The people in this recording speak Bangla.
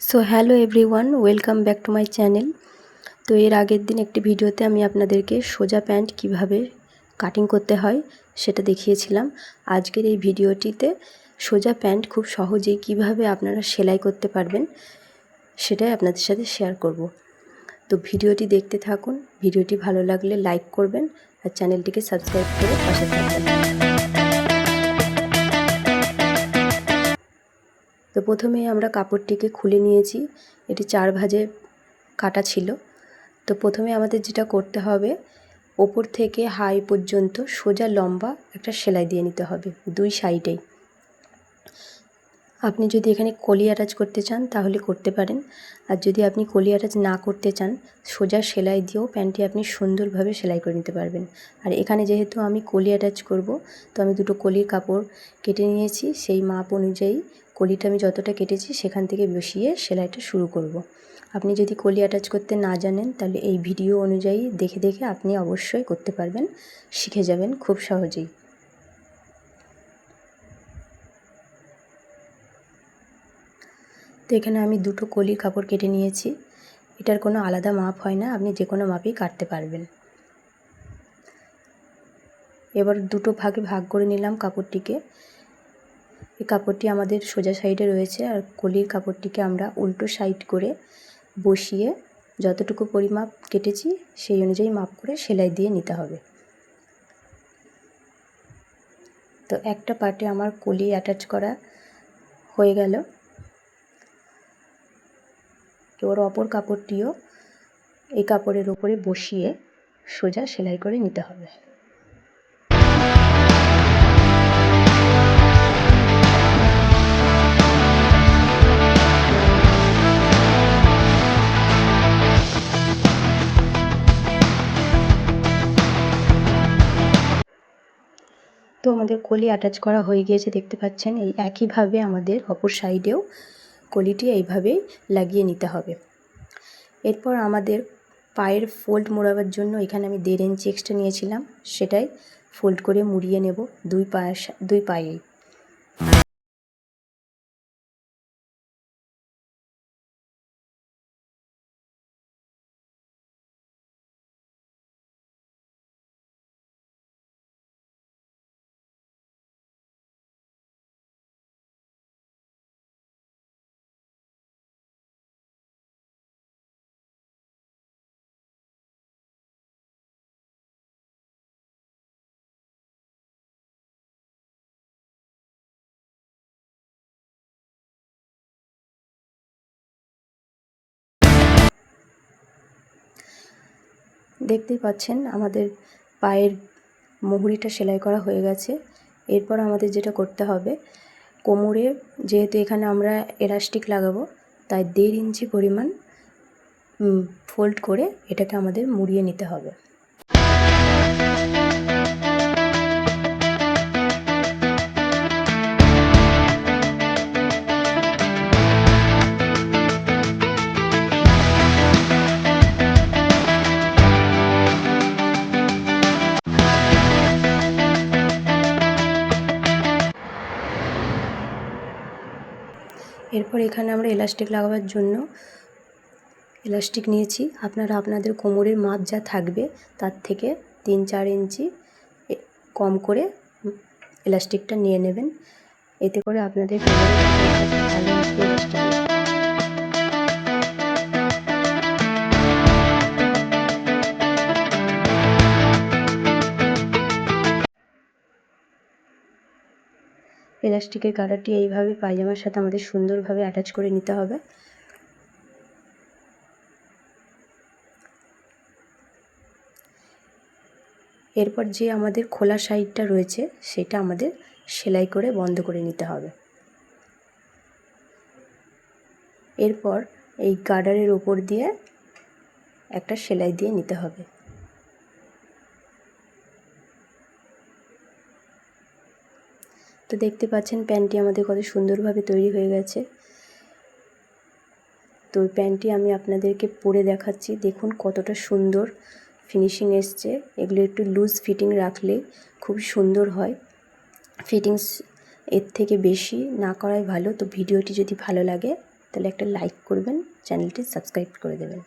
So hello everyone, welcome back to my channel. তো এর আগের দিন একটি ভিডিওতে আমি আপনাদেরকে সোজা প্যান্ট কিভাবে কাটিং করতে হয় সেটা দেখিয়েছিলাম। আজকের এই ভিডিওটিতে সোজা প্যান্ট খুব সহজেই কিভাবে আপনারা সেলাই করতে পারবেন সেটাই আপনাদের সাথে শেয়ার করব। তো ভিডিওটি দেখতে থাকুন। ভিডিওটি ভালো লাগলে লাইক করবেন আর চ্যানেলটিকে সাবস্ক্রাইব করে পাশে থাকবেন। তো প্রথমে আমরা কাপড়টিকে খুলে নিয়েছি, এটি 4 ভাঁজে কাটা ছিল। তো প্রথমে আমাদের যেটা করতে হবে, ওপর থেকে হাই পর্যন্ত সোজা লম্বা একটা সেলাই দিয়ে নিতে হবে দুই সাইডেই। আপনি যদি এখানে কলি অ্যাটাচ করতে চান তাহলে করতে পারেন, আর যদি আপনি কলি অ্যাটাচ না করতে চান সোজা সেলাই দিয়েও প্যান্টটি আপনি সুন্দরভাবে সেলাই করে নিতে পারবেন। আর এখানে যেহেতু আমি কলি অ্যাটাচ করব, তো আমি দুটো কলির কাপড় কেটে নিয়েছি। সেই মাপ অনুযায়ী কলিটা আমি যতটা কেটেছি সেখান থেকে বসিয়ে সেলাইটা শুরু করব। আপনি যদি কলি অ্যাটাচ করতে না জানেন তাহলে এই ভিডিও অনুযায়ী দেখে দেখে আপনি অবশ্যই করতে পারবেন, শিখে যাবেন খুব সহজেই। তো এখানে আমি দুটো কলির কাপড় কেটে নিয়েছি। এটার কোনো আলাদা মাপ হয় না, আপনি যে কোনো মাপেই কাটতে পারবেন। এবার দুটো ভাগে ভাগ করে নিলাম কাপড়টিকে। এই কাপড়টি আমাদের সোজা সাইডে রয়েছে, আর কলির কাপড়টিকে আমরা উল্টো সাইড করে বসিয়ে যতটুকু পরিমাপ কেটেছি সেই অনুযায়ী মাপ করে সেলাই দিয়ে নিতে হবে। তো একটা পার্টে আমার কলি অ্যাটাচ করা হয়ে গেল। এবার অপর কাপড়টিও এই কাপড়ের উপরে বসিয়ে সোজা সেলাই করে নিতে হবে। তো আমাদের কলি অ্যাটাচ করা হয়ে গিয়েছে, দেখতে পাচ্ছেন। এই একইভাবে আমাদের অপর সাইডেও কলিটি এইভাবেই লাগিয়ে নিতে হবে। এরপর আমাদের পায়ের ফোল্ড মোড়াবার জন্য এখানে আমি 1.5 ইঞ্চি এক্সট্রা নিয়েছিলাম, সেটাই ফোল্ড করে মুড়িয়ে নেব দুই পায়েই। দেখতেই পাচ্ছেন আমাদের পায়ের মুহুরিটা সেলাই করা হয়ে গেছে। এরপর আমাদের যেটা করতে হবে, কোমরে যেহেতু এখানে আমরা এলাস্টিক লাগাবো, তাই 1.5 ইঞ্চি পরিমাণ ফোল্ড করে এটাকে আমাদের মুড়িয়ে নিতে হবে। এরপর এখানে আমরা এলাস্টিক লাগাবার জন্য এলাস্টিক নিয়েছি। আপনারা আপনাদের কোমরের মাপ যা থাকবে তার থেকে 3-4 ইঞ্চি কম করে এলাস্টিকটা নিয়ে নেবেন। এতে করে আপনাদের এলাস্টিকের গার্ডারটি এইভাবে পায়জামার সাথে আমাদের সুন্দরভাবে অ্যাটাচ করে নিতে হবে। এরপর যে আমাদের খোলা সাইডটা রয়েছে সেটা আমাদের সেলাই করে বন্ধ করে নিতে হবে। এরপর এই গার্ডারের ওপর দিয়ে একটা সেলাই দিয়ে নিতে হবে। তো দেখতে পাচ্ছেন প্যান্টটি আমাদের কত সুন্দরভাবে তৈরি হয়ে গেছে। তো প্যান্টটি আমি আপনাদেরকে পরে দেখাচ্ছি, দেখুন কতটা সুন্দর ফিনিশিং এসছে। এগুলো একটু লুজ ফিটিং রাখলে খুব সুন্দর হয়, ফিটিংস এর থেকে বেশি না করাই ভালো। তো ভিডিওটি যদি ভালো লাগে তাহলে একটা লাইক করবেন, চ্যানেলটি সাবস্ক্রাইব করে দেবেন।